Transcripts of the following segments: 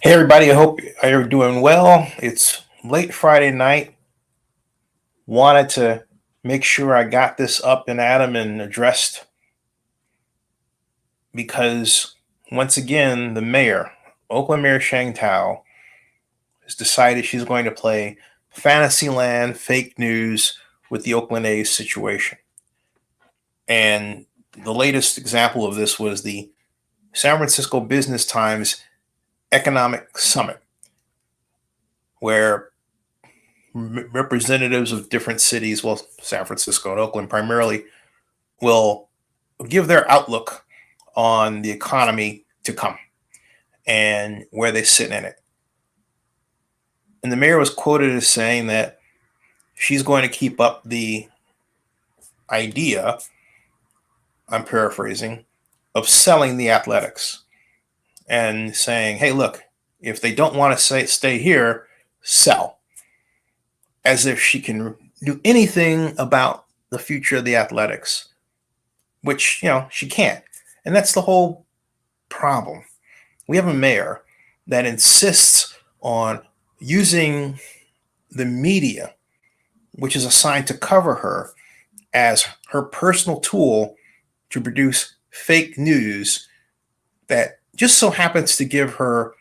Hey everybody, I hope you're doing well. It's late Friday night. Wanted to make sure I got this up and at 'em and addressed because once again, the mayor, Oakland Mayor Sheng Thao, has decided she's going to play Fantasyland fake news with the Oakland A's situation. And the latest example of this was the San Francisco Business Times Economic Summit, where representatives of different cities, well, San Francisco and Oakland primarily, will give their outlook on the economy to come and where they sit in it. And the mayor was quoted as saying that she's going to keep up the idea, I'm paraphrasing, of selling the athletics and saying, hey, look, if they don't want to stay here, sell. As if she can do anything about the future of the athletics, which, she can't. And that's the whole problem. We have a mayor that insists on using the media, which is assigned to cover her, as her personal tool to produce fake news that just so happens to give her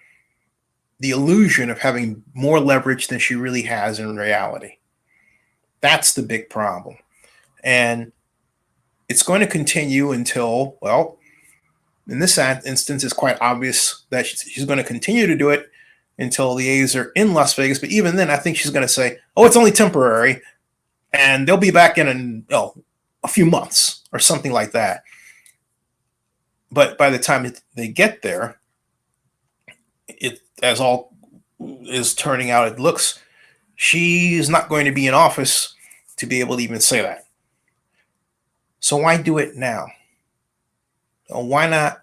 the illusion of having more leverage than she really has in reality. That's the big problem. And it's going to continue until, well, in this instance, it's quite obvious that she's going to continue to do it until the A's are in Las Vegas. But even then, I think she's going to say, oh, it's only temporary, and they'll be back in a few months or something like that. But by the time they get there, as all is turning out, it looks, she's not going to be in office to be able to even say that. So why do it now? Why not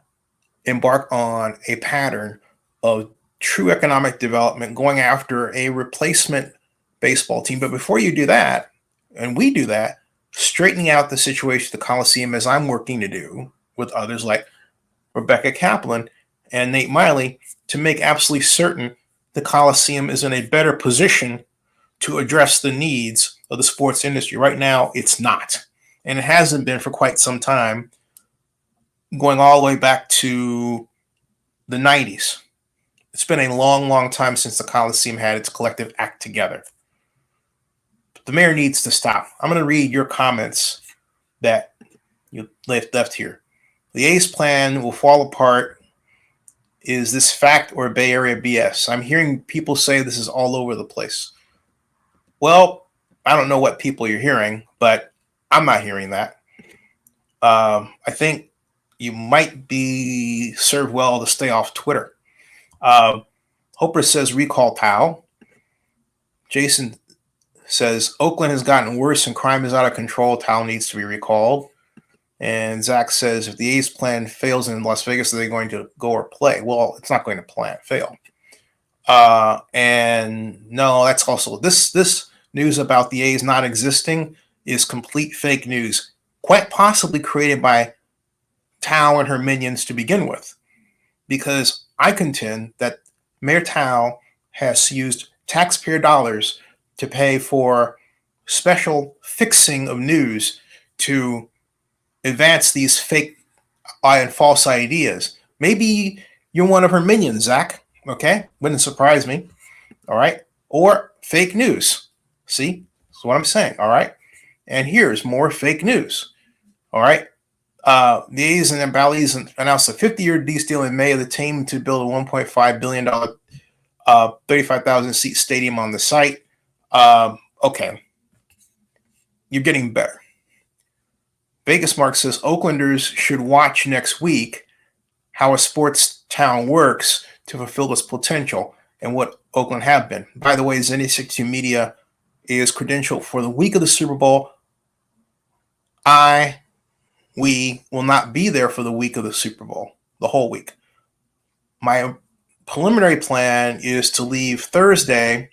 embark on a pattern of true economic development, going after a replacement baseball team? But before you do that, and we do that, straightening out the situation at the Coliseum, as I'm working to do with others like Rebecca Kaplan and Nate Miley, to make absolutely certain the Coliseum is in a better position to address the needs of the sports industry. Right now, it's not. And it hasn't been for quite some time, going all the way back to the 90s. It's been a long, long time since the Coliseum had its collective act together. But the mayor needs to stop. I'm going to read your comments that you left here. The A's plan will fall apart. Is this fact or Bay Area BS? I'm hearing people say this is all over the place. Well, I don't know what people you're hearing, but I'm not hearing that. I think you might be served well to stay off Twitter. Hoper says recall Thao. Jason says Oakland has gotten worse and crime is out of control. Thao needs to be recalled. And Zach says if the A's plan fails in Las Vegas, are they going to go or play? Well, it's not going to fail. And no, that's also this news about the A's not existing is complete fake news, quite possibly created by Thao and her minions to begin with, because I contend that Mayor Thao has used taxpayer dollars to pay for special fixing of news to advance these fake and false ideas. Maybe you're one of her minions, Zach. Okay, wouldn't surprise me. All right, or fake news. See, that's what I'm saying. All right, and here's more fake news. All right. The A's and the Bally's announced a 50-year lease deal in May of the team to build a $1.5 billion, 35,000 seat stadium on the site. Okay, you're getting better. Vegas Mark says Oaklanders should watch next week how a sports town works to fulfill its potential and what Oakland have been. By the way, Zenny62 Media is credentialed for the week of the Super Bowl. We will not be there for the week of the Super Bowl, the whole week. My preliminary plan is to leave Thursday,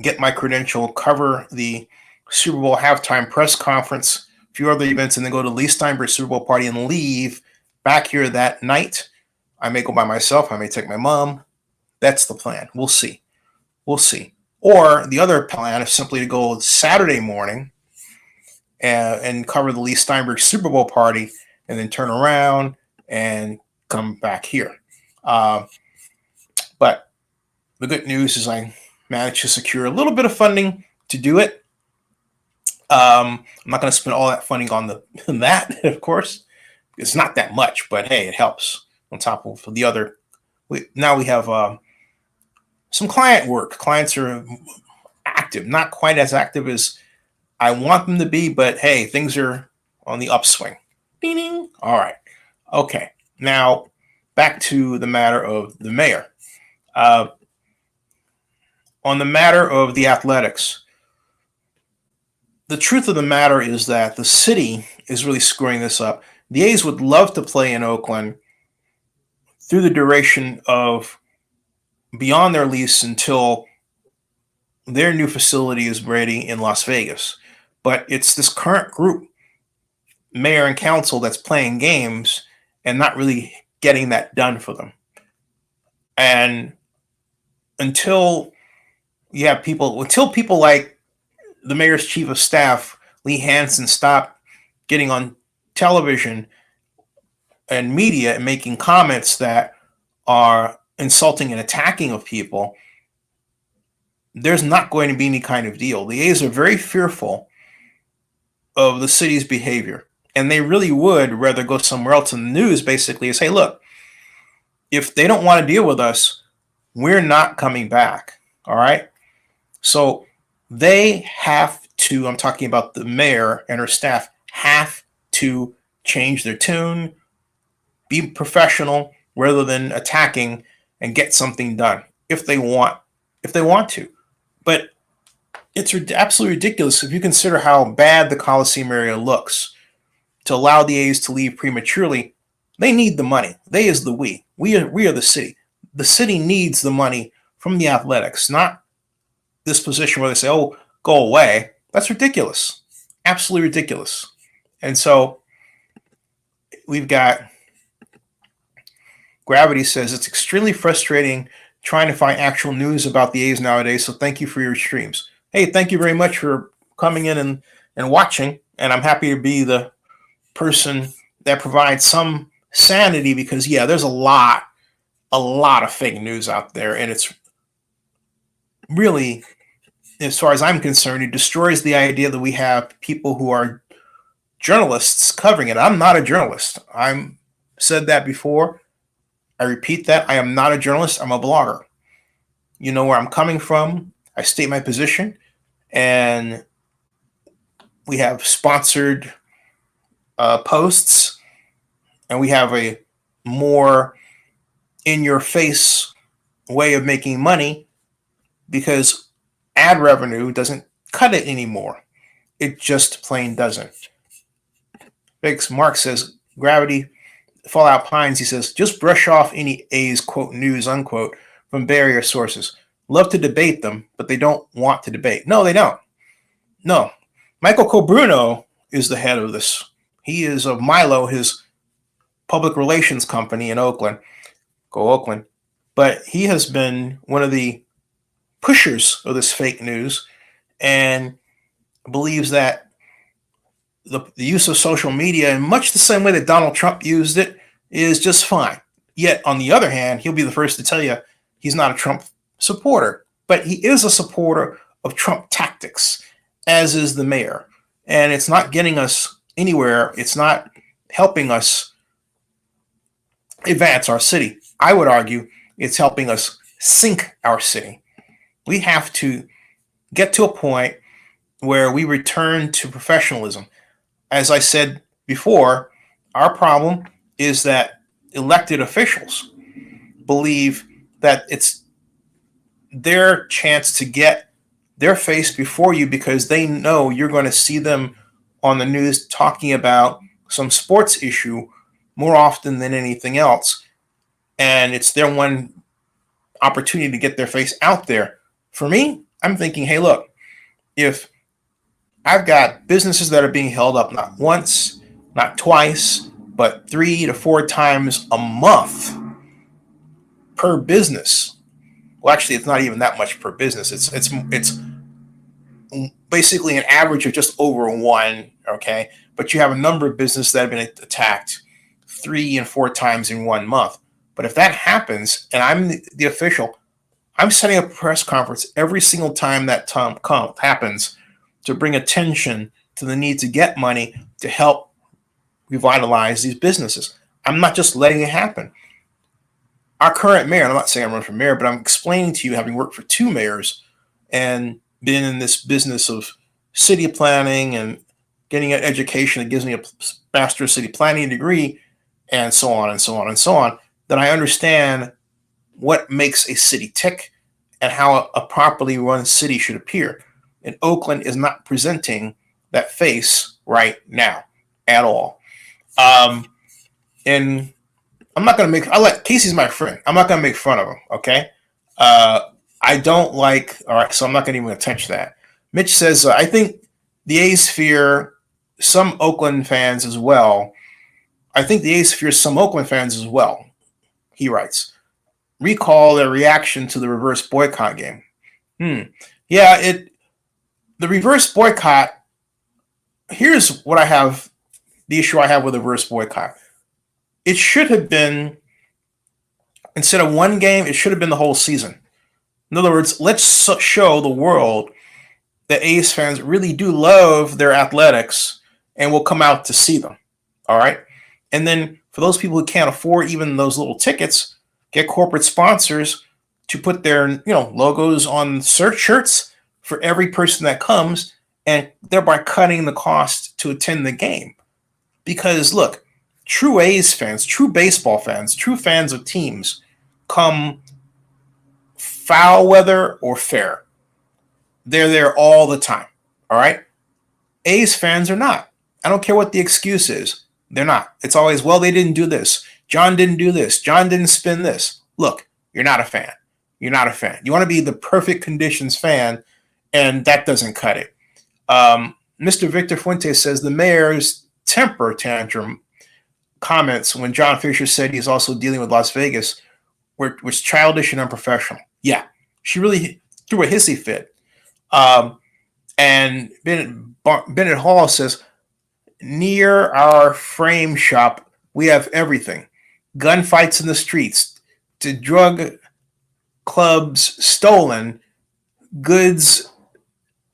get my credential, cover the Super Bowl halftime press conference, a few other events, and then go to Lee Steinberg's Super Bowl party and leave back here that night I may go by myself. I may take my mom. That's the plan. We'll see. We'll see. Or the other plan is simply to go Saturday morning and cover the Lee Steinberg Super Bowl party and then turn around and come back here. But the good news is I managed to secure a little bit of funding to do it. I'm not going to spend all that funding on that, of course. It's not that much, but hey, it helps on top of the other. Now we have some client work. Clients are active, not quite as active as I want them to be, but hey, things are on the upswing. Ding, ding. All right. Okay. Now back to the matter of the mayor. On the matter of the athletics, the truth of the matter is that the city is really screwing this up. The A's would love to play in Oakland through the duration of beyond their lease until their new facility is ready in Las Vegas. But it's this current group, mayor and council, that's playing games and not really getting that done for them. And until people like the mayor's chief of staff, Lee Hansen, stop getting on television and media and making comments that are insulting and attacking of people, there's not going to be any kind of deal. The A's are very fearful of the city's behavior, and they really would rather go somewhere else in the news, basically, and say, look, if they don't want to deal with us, we're not coming back. All right? So they have to, I'm talking about the mayor and her staff, have to change their tune, be professional rather than attacking, and get something done if they want to. But it's absolutely ridiculous if you consider how bad the Coliseum area looks. To allow the A's to leave prematurely, they need the money. They is the we. We are the city. The city needs the money from the athletics, not this position where they say, oh, go away. That's ridiculous. Absolutely ridiculous. And so we've got Gravity says it's extremely frustrating trying to find actual news about the A's nowadays. So thank you for your streams. Hey, thank you very much for coming in and watching. And I'm happy to be the person that provides some sanity because, yeah, there's a lot of fake news out there. And it's really, as far as I'm concerned, it destroys the idea that we have people who are journalists covering it. I'm not a journalist. I've said that before. I repeat that. I am not a journalist. I'm a blogger. You know where I'm coming from. I state my position. And we have sponsored posts. And we have a more in-your-face way of making money because ad revenue doesn't cut it anymore. It just plain doesn't. Mark says, Gravity, Fallout Pines, he says, just brush off any A's, quote, news, unquote, from barrier sources. Love to debate them, but they don't want to debate. No, they don't. No. Michael Cobruno is the head of this. He is of Milo, his public relations company in Oakland. Go Oakland. But he has been one of the pushers of this fake news and believes that the use of social media in much the same way that Donald Trump used it is just fine. Yet, on the other hand, he'll be the first to tell you he's not a Trump supporter, but he is a supporter of Trump tactics, as is the mayor. And it's not getting us anywhere. It's not helping us advance our city. I would argue it's helping us sink our city. We have to get to a point where we return to professionalism. As I said before, our problem is that elected officials believe that it's their chance to get their face before you because they know you're going to see them on the news talking about some sports issue more often than anything else. And it's their one opportunity to get their face out there. For me, I'm thinking, hey, look, if I've got businesses that are being held up not once, not twice, but 3 to 4 times a month per business. Well, actually, it's not even that much per business. It's basically an average of just over one. Okay, but you have a number of businesses that have been attacked 3 and 4 times in 1 month. But if that happens, and I'm the official, I'm setting a press conference every single time that happens to bring attention to the need to get money to help revitalize these businesses. I'm not just letting it happen. Our current mayor, and I'm not saying I'm running for mayor, but I'm explaining to you, having worked for 2 mayors and been in this business of city planning and getting an education that gives me a master's city planning degree, and so on and so on and so on, that I understand what makes a city tick and how a properly run city should appear. And Oakland is not presenting that face right now at all. And I'm not going to Casey's my friend. I'm not going to make fun of him, okay? I don't like, all right, so I'm not going to even touch that. Mitch says, I think the A's fear some Oakland fans as well. I think the A's fear some Oakland fans as well, he writes. Recall their reaction to the reverse boycott game. Yeah, the reverse boycott, here's what I have, the issue I have with the reverse boycott. It should have been, instead of one game, it should have been the whole season. In other words, let's show the world that A's fans really do love their athletics and will come out to see them. All right? And then for those people who can't afford even those little tickets, get corporate sponsors to put their logos on shirts for every person that comes, and thereby cutting the cost to attend the game. Because look, true A's fans, true baseball fans, true fans of teams come foul weather or fair. They're there all the time. All right? A's fans are not. I don't care what the excuse is. They're not. It's always, well, they didn't do this. John didn't do this. John didn't spin this. Look, you're not a fan. You're not a fan. You want to be the perfect conditions fan, and that doesn't cut it. Mr. Victor Fuentes says the mayor's temper tantrum comments when John Fisher said he's also dealing with Las Vegas was childish and unprofessional. Yeah, she really threw a hissy fit. And Bennett Hall says, near our frame shop, we have everything. Gunfights in the streets, to drug clubs stolen, goods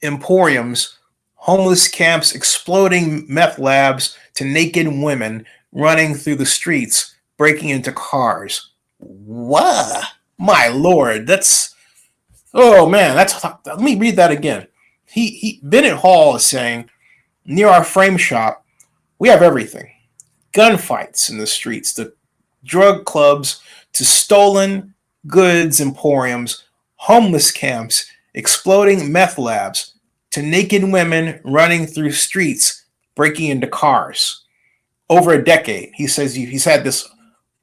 emporiums, homeless camps, exploding meth labs, to naked women running through the streets, breaking into cars. What? My Lord, that's, oh man, let me read that again. Bennett Hall is saying, near our frame shop, we have everything. Gunfights in the streets, to drug clubs, to stolen goods emporiums, homeless camps, exploding meth labs, to naked women running through streets, breaking into cars. Over a decade. He says he's had this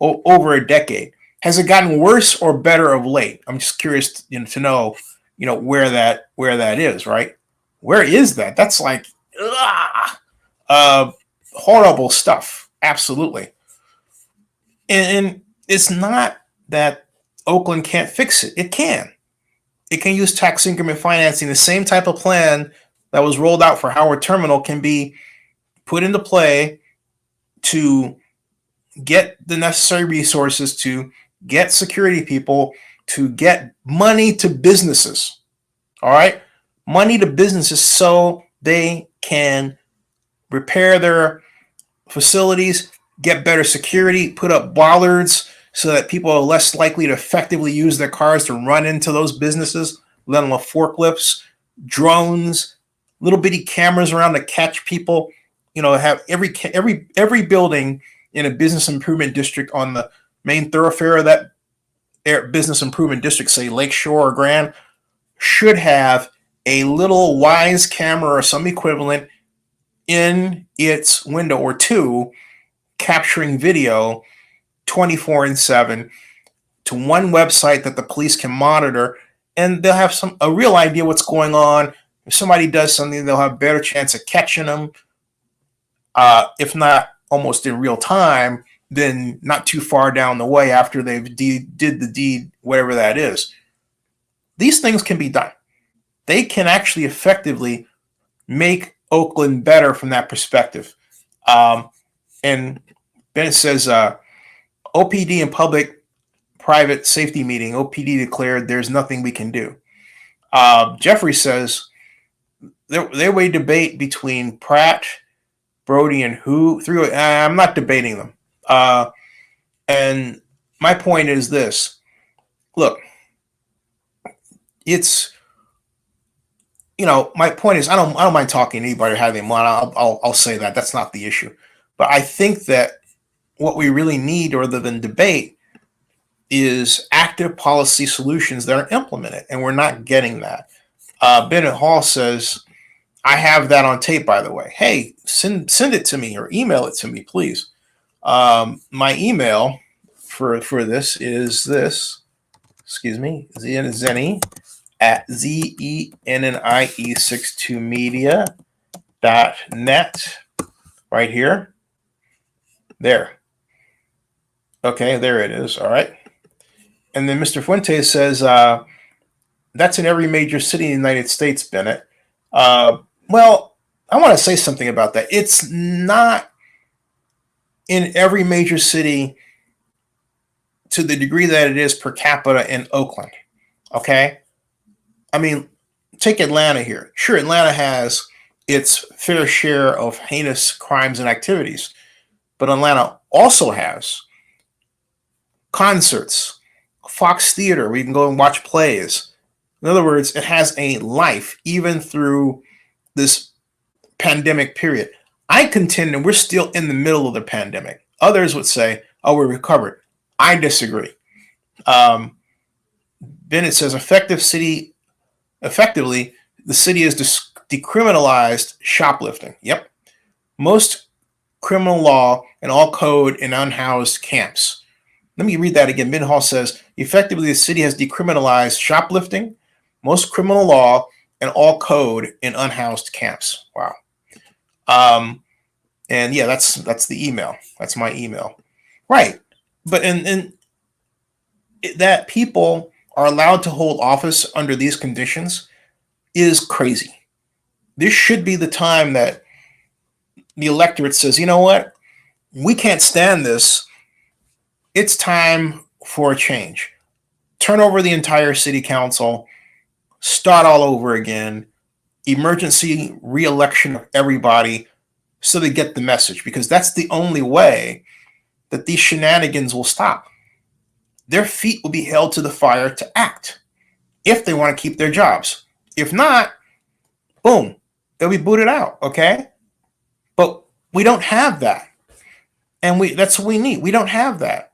over a decade. Has it gotten worse or better of late? I'm just curious to know, where that is, right? Where is that? That's like, horrible stuff. Absolutely. And it's not that Oakland can't fix it. It can. It can use tax increment financing. The same type of plan that was rolled out for Howard Terminal can be put into play to get the necessary resources, to get security people, to get money to businesses. All right? Money to businesses so they can repair their facilities, get better security, put up bollards so that people are less likely to effectively use their cars to run into those businesses, let alone forklifts, drones, little bitty cameras around to catch people. Have every building in a business improvement district on the main thoroughfare of that business improvement district, say Lakeshore or Grand, should have a little Wise camera or some equivalent in its window or two, capturing video 24/7 to one website that the police can monitor, and they'll have a real idea what's going on. If somebody does something, they'll have a better chance of catching them, if not almost in real time, then not too far down the way after they've did the deed, whatever that is. These things can be done. They can actually effectively make Oakland better from that perspective. And Bennett says, OPD and public-private safety meeting, OPD declared there's nothing we can do. Jeffrey says, there was a debate between Pratt, Brody, and who. I'm not debating them. And my point is this. Look, it's, my point is I don't mind talking to anybody or having them on. I'll say that. That's not the issue. But I think that what we really need, rather than debate, is active policy solutions that are implemented, and we're not getting that. Bennett Hall says, I have that on tape, by the way. Hey, send it to me or email it to me, please. My email for this is this. Excuse me, Zenny at zennie62media.net. Right here. There. Okay, there it is. All right. And then Mr. Fuentes says, that's in every major city in the United States, Bennett. Well, I want to say something about that. It's not in every major city to the degree that it is per capita in Oakland. Okay? I mean, take Atlanta here. Sure, Atlanta has its fair share of heinous crimes and activities, but Atlanta also has concerts, Fox Theater, where you can go and watch plays. In other words, it has a life even through this pandemic period. I contend that we're still in the middle of the pandemic. Others would say, oh, we're recovered. I disagree. Bennett says, effectively, the city has decriminalized shoplifting. Yep. Most criminal law and all code in unhoused camps. Let me read that again. Bennett Hall says, effectively, the city has decriminalized shoplifting, most criminal law, and all code in unhoused camps. Wow. And yeah, that's the email. That's my email. Right. But and that people are allowed to hold office under these conditions is crazy. This should be the time that the electorate says, you know what? We can't stand this. It's time for a change. Turn over the entire city council, start all over again, emergency re-election of everybody so they get the message, because that's the only way that these shenanigans will stop. Their feet will be held to the fire to act if they want to keep their jobs. If not, boom, they'll be booted out, okay? But we don't have that. And that's what we need. We don't have that.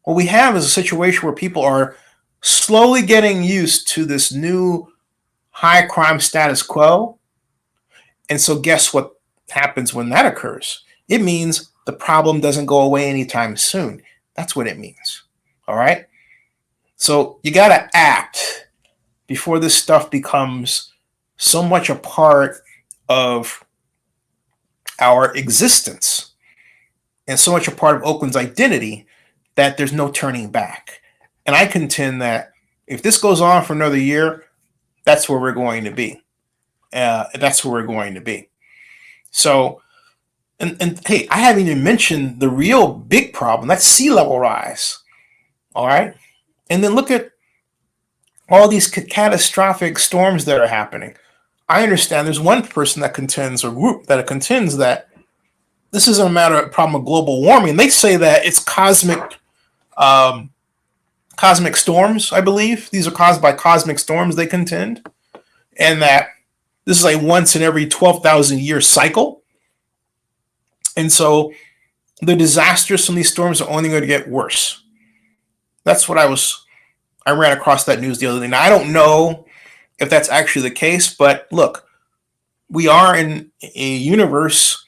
What we have is a situation where people are slowly getting used to this new high crime status quo. And so guess what happens when that occurs? It means the problem doesn't go away anytime soon. That's what it means. All right? So you got to act before this stuff becomes so much a part of our existence and so much a part of Oakland's identity that there's no turning back. And I contend that if this goes on for another year, that's where we're going to be. That's where we're going to be. So, and hey, I haven't even mentioned the real big problem. That's sea level rise. All right. And then look at all these catastrophic storms that are happening. I understand there's one person that contends, or group that contends, that this isn't a matter of problem of global warming. They say that it's cosmic storms, I believe. These are caused by cosmic storms, they contend. And that this is a once in every 12,000 year cycle. And so the disasters from these storms are only going to get worse. That's what I ran across that news the other day. Now, I don't know if that's actually the case, but look, we are in a universe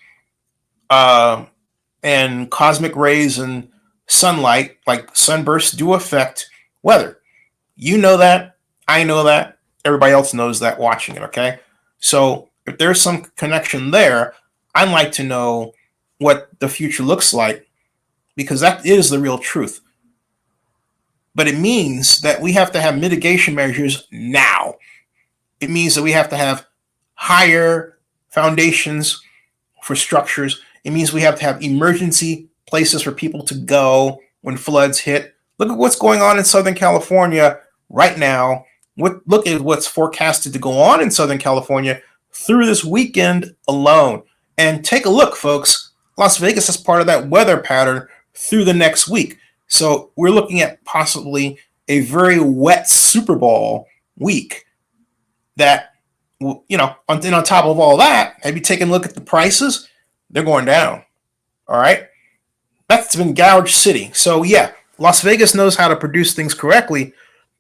and cosmic rays and sunlight, like sunbursts, do affect weather. You know that. I know that. Everybody else knows that watching it, okay? So if there's some connection there, I'd like to know what the future looks like because that is the real truth. But it means that we have to have mitigation measures now. It means that we have to have higher foundations for structures. It means we have to have emergency places for people to go when floods hit. Look at what's going on in Southern California right now. Look at what's forecasted to go on in Southern California through this weekend alone. And take a look, folks. Las Vegas is part of that weather pattern through the next week. So we're looking at possibly a very wet Super Bowl week that, you know, on top of all that, have you taken a look at the prices? They're going down. All right. That's been gouged city. So yeah, Las Vegas knows how to produce things correctly,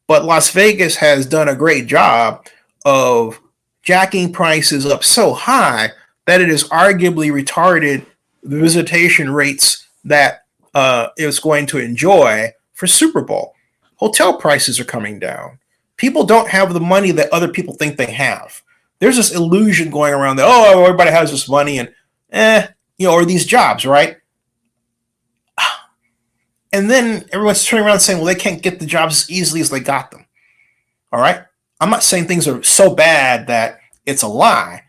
but Las Vegas has done a great job of jacking prices up so high that it has arguably retarded the visitation rates that it's going to enjoy for Super Bowl. Hotel prices are coming down. People don't have the money that other people think they have. There's this illusion going around that, oh, everybody has this money and or these jobs, right? And then everyone's turning around saying, well, they can't get the jobs as easily as they got them. All right? I'm not saying things are so bad that it's a lie,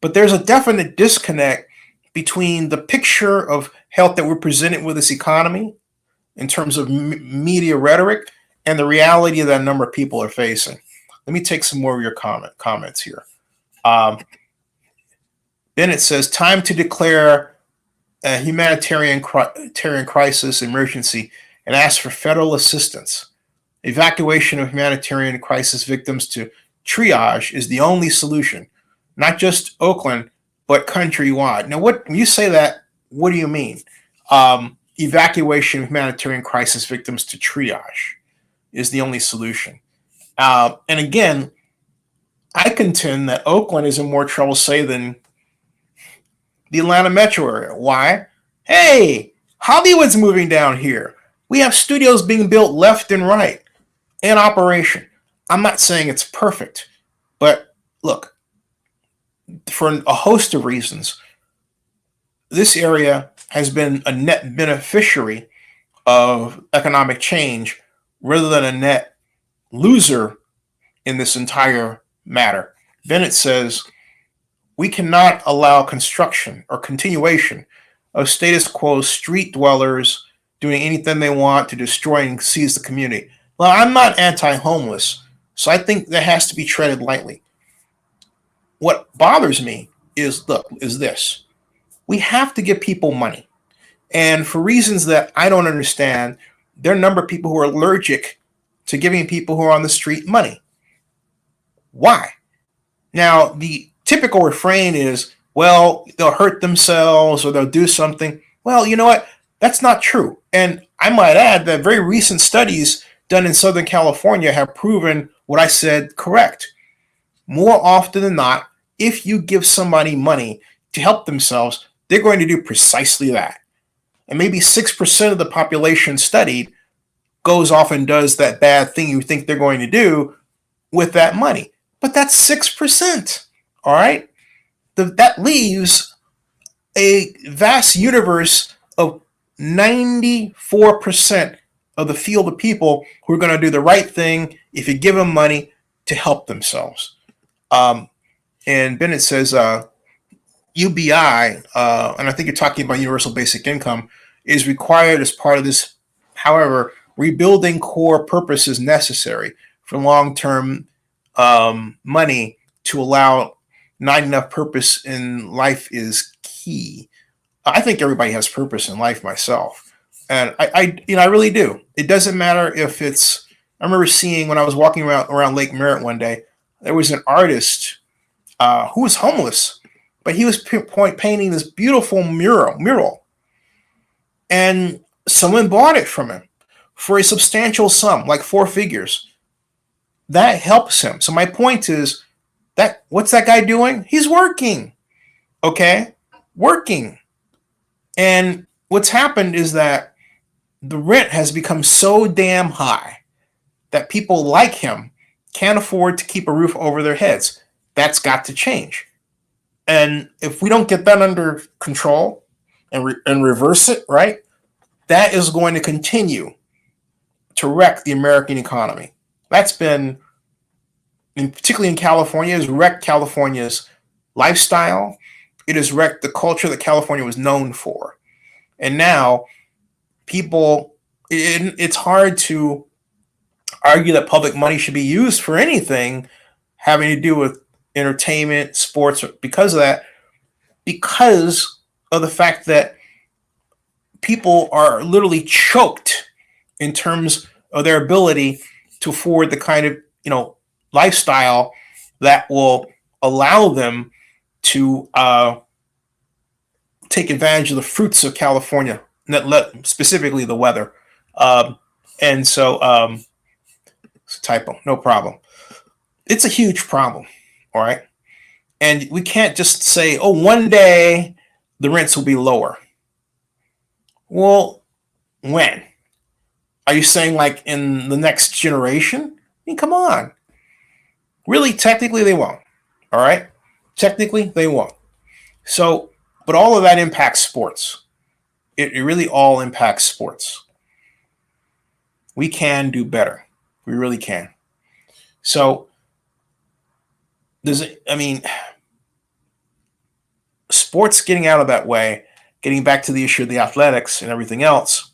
but there's a definite disconnect between the picture of health that we're presented with this economy in terms of media rhetoric and the reality that a number of people are facing. Let me take some more of your comments here. Bennett says, time to declare a humanitarian crisis emergency and ask for federal assistance. Evacuation of humanitarian crisis victims to triage is the only solution, not just Oakland, but countrywide. Now, when you say that, what do you mean? Evacuation of humanitarian crisis victims to triage is the only solution. And again, I contend that Oakland is in more trouble, say, than the Atlanta metro area. Why? Hey, Hollywood's moving down here. We have studios being built left and right in operation. I'm not saying it's perfect, but look, for a host of reasons, this area has been a net beneficiary of economic change rather than a net loser in this entire matter. Bennett says, we cannot allow construction or continuation of status quo street dwellers doing anything they want to destroy and seize the community. Well, I'm not anti-homeless, so I think that has to be treaded lightly. What bothers me is this. We have to give people money. And for reasons that I don't understand, there are a number of people who are allergic to giving people who are on the street money. Why? Now, the typical refrain is, well, they'll hurt themselves or they'll do something. Well, you know what? That's not true. And I might add that very recent studies done in Southern California have proven what I said correct. More often than not, if you give somebody money to help themselves, they're going to do precisely that. And maybe 6% of the population studied goes off and does that bad thing you think they're going to do with that money. But that's 6%. All right? That leaves a vast universe of 94% of the field of people who are going to do the right thing if you give them money to help themselves. And Bennett says UBI, and I think you're talking about universal basic income, is required as part of this. However, rebuilding core purpose is necessary for long-term money to allow not enough purpose in life is key. I think everybody has purpose in life myself. And I really do. It doesn't matter if it's, I remember seeing when I was walking around Lake Merritt one day, there was an artist who was homeless, but he was painting this beautiful mural. And someone bought it from him for a substantial sum, like 4 figures. That helps him. So my point is that what's that guy doing? He's working. Okay? Working. And what's happened is that the rent has become so damn high that people like him can't afford to keep a roof over their heads. That's got to change. And if we don't get that under control and reverse it, right, that is going to continue to wreck the American economy. That's been, particularly in California, has wrecked California's lifestyle. It has wrecked the culture that California was known for. And now people, it's hard to argue that public money should be used for anything having to do with entertainment, sports, because of that, because of the fact that people are literally choked in terms of their ability to afford the kind of, lifestyle that will allow them to take advantage of the fruits of California, specifically the weather. And so it's a typo, no problem. It's a huge problem, all right? And we can't just say, oh, one day the rents will be lower. Well, when? Are you saying like in the next generation? I mean, come on. Really, technically they won't, all right? Technically they won't. So, but all of that impacts sports. It really all impacts sports. We can do better. We really can. So, sports getting out of that way, getting back to the issue of the athletics and everything else,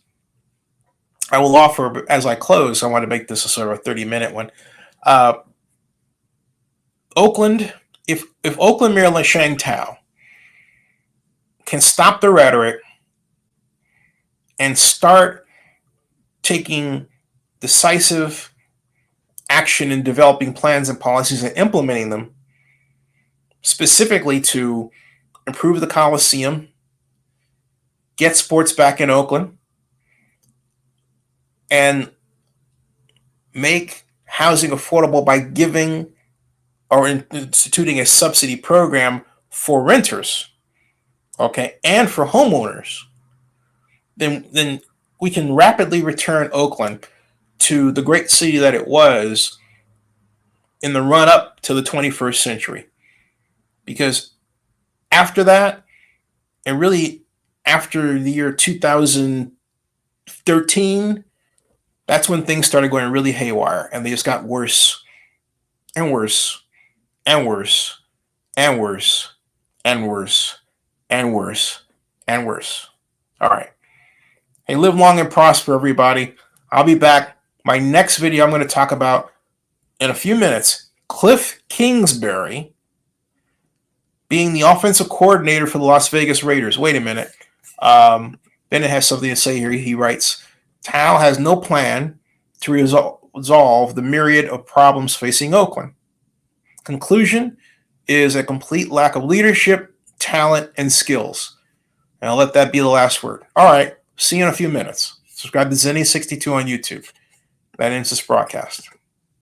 I will offer, as I close, I want to make this a sort of a 30-minute one. Oakland, if Oakland Mayor Sheng Thao can stop the rhetoric and start taking decisive action in developing plans and policies and implementing them, specifically to improve the Coliseum, get sports back in Oakland, and make housing affordable by giving or instituting a subsidy program for renters, okay, and for homeowners, then we can rapidly return Oakland to the great city that it was in the run-up to the 21st century. Because after that, and really after the year 2013, that's when things started going really haywire, and they just got worse and worse and worse and worse and worse and worse and worse. All right. Hey, live long and prosper, everybody. I'll be back. My next video I'm going to talk about in a few minutes, Cliff Kingsbury being the offensive coordinator for the Las Vegas Raiders. Wait a minute. Bennett has something to say here. He writes, Thao has no plan to resolve the myriad of problems facing Oakland. Conclusion is a complete lack of leadership, talent, and skills. And I'll let that be the last word. All right. See you in a few minutes. Subscribe to Zenny62 on YouTube. That ends this broadcast.